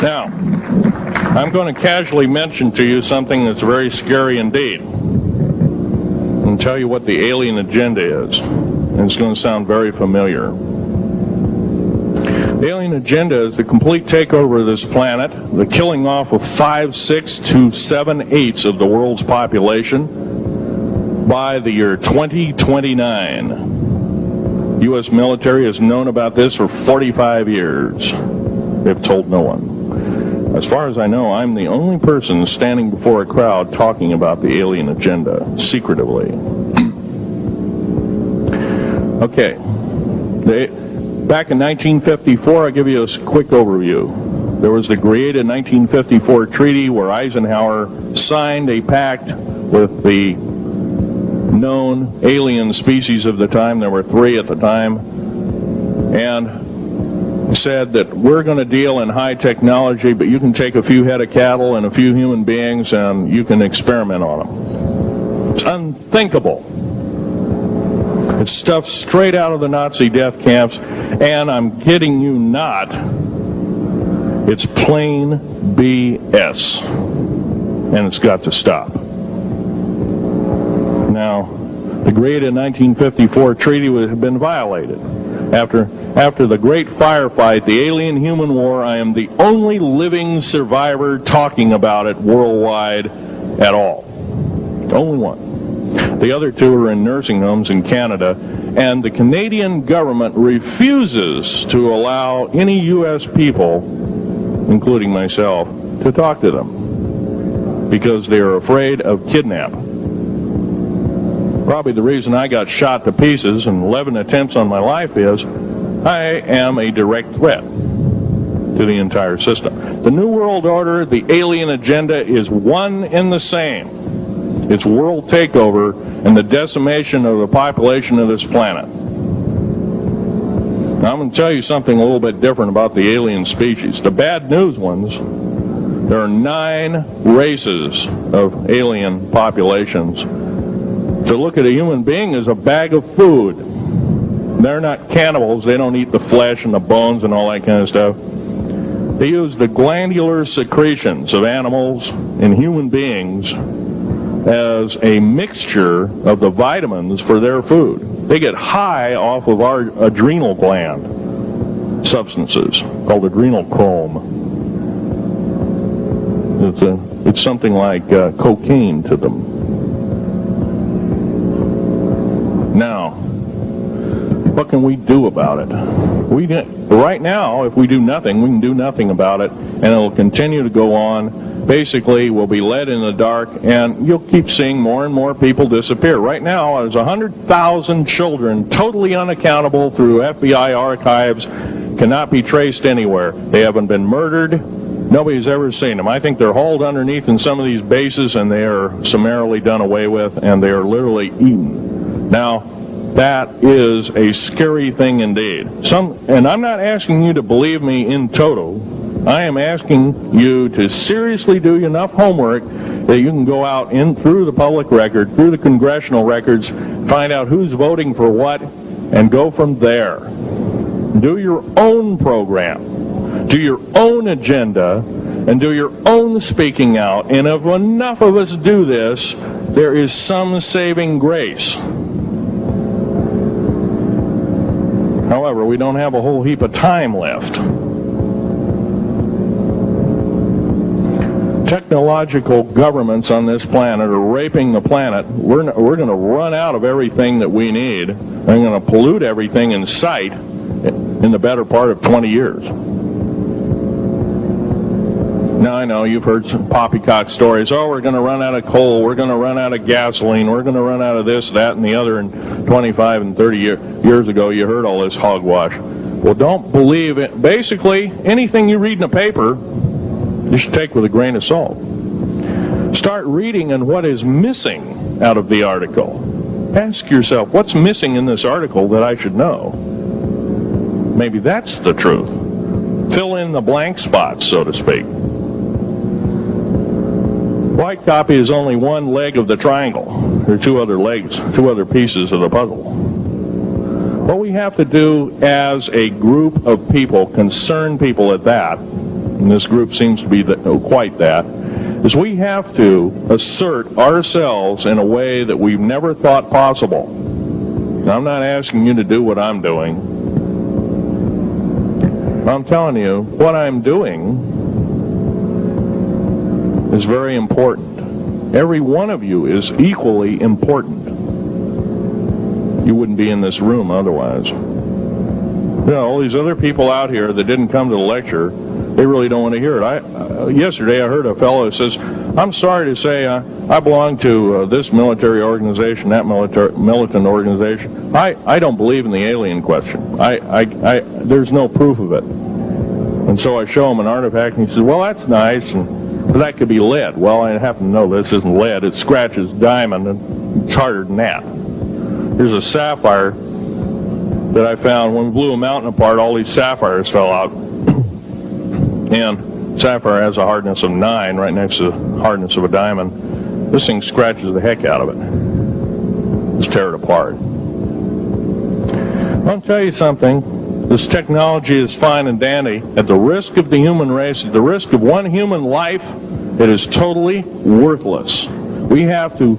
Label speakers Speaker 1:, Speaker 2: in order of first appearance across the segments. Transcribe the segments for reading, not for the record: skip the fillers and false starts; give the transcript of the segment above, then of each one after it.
Speaker 1: Now, I'm going to casually mention to you something that's very scary indeed, and tell you what the alien agenda is. And it's going to sound very familiar. The alien agenda is the complete takeover of this planet, the killing off of 5, 6 to 7/8 of the world's population by the year 2029. U.S. military has known about this for 45 years. They've told no one. As far as I know, I'm the only person standing before a crowd talking about the alien agenda, secretively. Okay. Back in 1954, I'll give you a quick overview. There was the created 1954 treaty where Eisenhower signed a pact with the known alien species of the time. There were 3 at the time. And said that we're going to deal in high technology, but you can take a few head of cattle and a few human beings and you can experiment on them. It's unthinkable. It's stuff straight out of the Nazi death camps, and I'm kidding you not, it's plain BS, and it's got to stop. Now, the created 1954 treaty would have been violated. After the great firefight, the alien-human war, I am the only living survivor talking about it worldwide at all. Only one. The other 2 are in nursing homes in Canada, and the Canadian government refuses to allow any U.S. people, including myself, to talk to them because they are afraid of kidnap. Probably the reason I got shot to pieces and 11 attempts on my life is I am a direct threat to the entire system. The New World Order, the alien agenda is one and the same. It's world takeover and the decimation of the population of this planet. Now, I'm going to tell you something a little bit different about the alien species. The bad news ones, there are 9 races of alien populations. To look at a human being as a bag of food. They're not cannibals. They don't eat the flesh and the bones and all that kind of stuff. They use the glandular secretions of animals and human beings as a mixture of the vitamins for their food. They get high off of our adrenal gland substances called adrenochrome. It's something like cocaine to them. Now, what can we do about it? Right now, if we do nothing, we can do nothing about it, and it will continue to go on. Basically, we'll be led in the dark, and you'll keep seeing more and more people disappear. Right now, there's 100,000 children totally unaccountable through FBI archives, cannot be traced anywhere. They haven't been murdered. Nobody's ever seen them. I think they're hauled underneath in some of these bases, and they are summarily done away with, and they are literally eaten. Now, that is a scary thing indeed. And I'm not asking you to believe me in toto. I am asking you to seriously do enough homework that you can go out in through the public record, through the congressional records, find out who's voting for what, and go from there. Do your own program. Do your own agenda, and do your own speaking out. And if enough of us do this, there is some saving grace. However, we don't have a whole heap of time left. Technological governments on this planet are raping the planet. We're going to run out of everything that we need. They're going to pollute everything in sight in the better part of 20 years. Now, I know you've heard some poppycock stories. Oh, we're going to run out of coal. We're going to run out of gasoline. We're going to run out of this, that, and the other. And 25 and 30 years ago, you heard all this hogwash. Well, don't believe it. Basically, anything you read in a paper, you should take with a grain of salt. Start reading on what is missing out of the article. Ask yourself, what's missing in this article that I should know? Maybe that's the truth. Fill in the blank spots, so to speak. White copy is only one leg of the triangle. There are 2 other legs, 2 other pieces of the puzzle. What we have to do as a group of people, concerned people at that, and this group seems to be quite that, is we have to assert ourselves in a way that we've never thought possible. Now, I'm not asking you to do what I'm doing. I'm telling you, what I'm doing is very important. Every one of you is equally important. You wouldn't be in this room otherwise. You know, all these other people out here that didn't come to the lecture, they really don't want to hear it. Yesterday I heard a fellow who says, I'm sorry to say I belong to this military organization, that militant organization. I don't believe in the alien question. There's no proof of it. And so I show him an artifact, and he says, well, that's nice, but that could be lead. Well, I happen to know this isn't lead. It scratches diamond, and it's harder than that. Here's a sapphire that I found. When we blew a mountain apart, all these sapphires fell out. And sapphire has a hardness of 9 right next to the hardness of a diamond. This thing scratches the heck out of it. Just tear it apart. I'll tell you something. This technology is fine and dandy. At the risk of the human race, at the risk of one human life, it is totally worthless. We have to...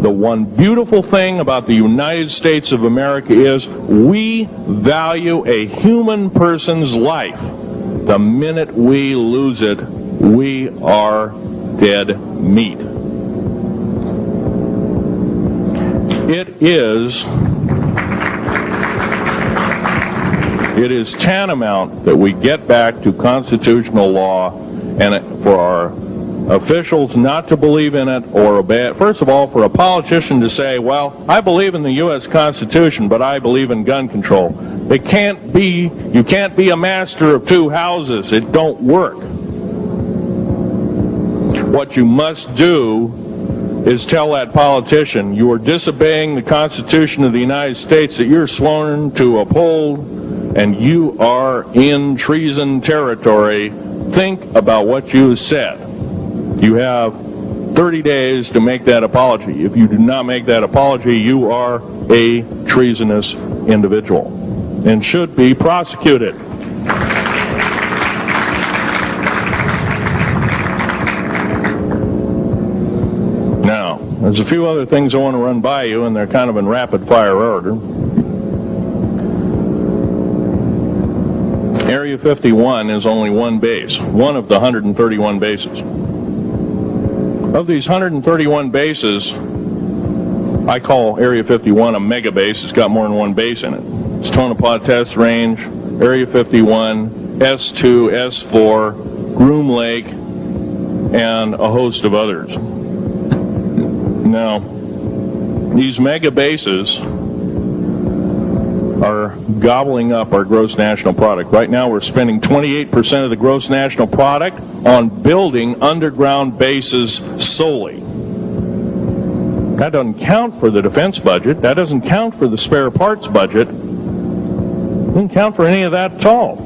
Speaker 1: The one beautiful thing about the United States of America is we value a human person's life. The minute we lose it, we are dead meat. It is tantamount that we get back to constitutional law, and for our officials not to believe in it or obey it. First of all, for a politician to say, well, I believe in the U.S. Constitution, but I believe in gun control. You can't be a master of two houses. It don't work. What you must do is tell that politician you are disobeying the Constitution of the United States that you're sworn to uphold, and you are in treason territory. Think about what you said. You have 30 days to make that apology. If you do not make that apology, you are a treasonous individual and should be prosecuted. Now, there's a few other things I want to run by you, and they're kind of in rapid-fire order. Area 51 is only one base, one of the 131 bases. Of these 131 bases, I call Area 51 a mega base. It's got more than one base in it. It's Tonopah Test Range, Area 51, S2, S4, Groom Lake, and a host of others. Now, these mega bases are gobbling up our gross national product. Right now we're spending 28% of the gross national product on building underground bases solely. That doesn't count for the defense budget. That doesn't count for the spare parts budget. Doesn't count for any of that at all.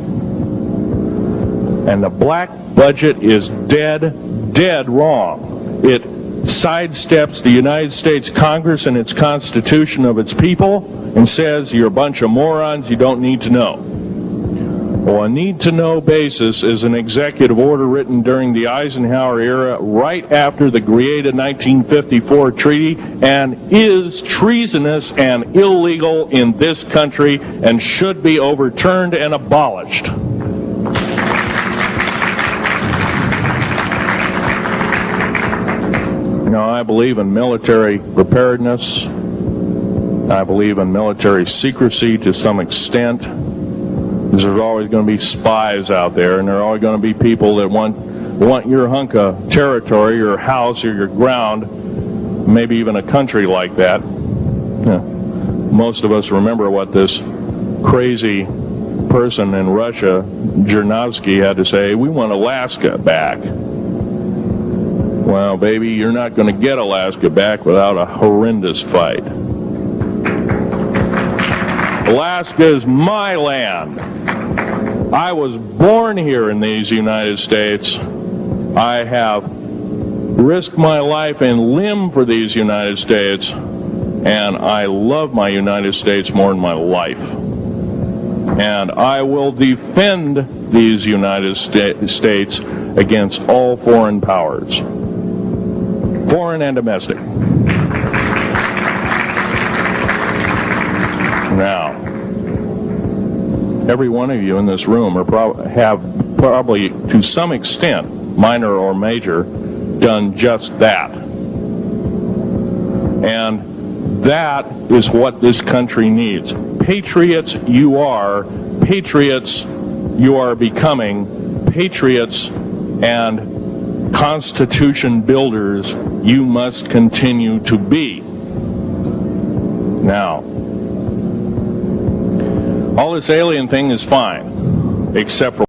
Speaker 1: And the black budget is dead wrong. It sidesteps the United States Congress and its Constitution of its people and says you're a bunch of morons, you don't need to know. Well, a need-to-know basis is an executive order written during the Eisenhower era right after the Greada 1954 treaty and is treasonous and illegal in this country and should be overturned and abolished. Now, I believe in military preparedness. I believe in military secrecy to some extent. Because there's always going to be spies out there, and there are always going to be people that want your hunk of territory, your house, or your ground, maybe even a country like that. Yeah. Most of us remember what this crazy person in Russia, Zhirinovsky, had to say. We want Alaska back. Well, baby, you're not going to get Alaska back without a horrendous fight. Alaska is my land. I was born here in these United States. I have risked my life and limb for these United States, and I love my United States more than my life. and I will defend these United States against all foreign powers, foreign and domestic. Now, every one of you in this room have probably, to some extent, minor or major, done just that. And that is what this country needs. Patriots you are, patriots you are becoming, patriots and Constitution builders you must continue to be. Now, all this alien thing is fine, except for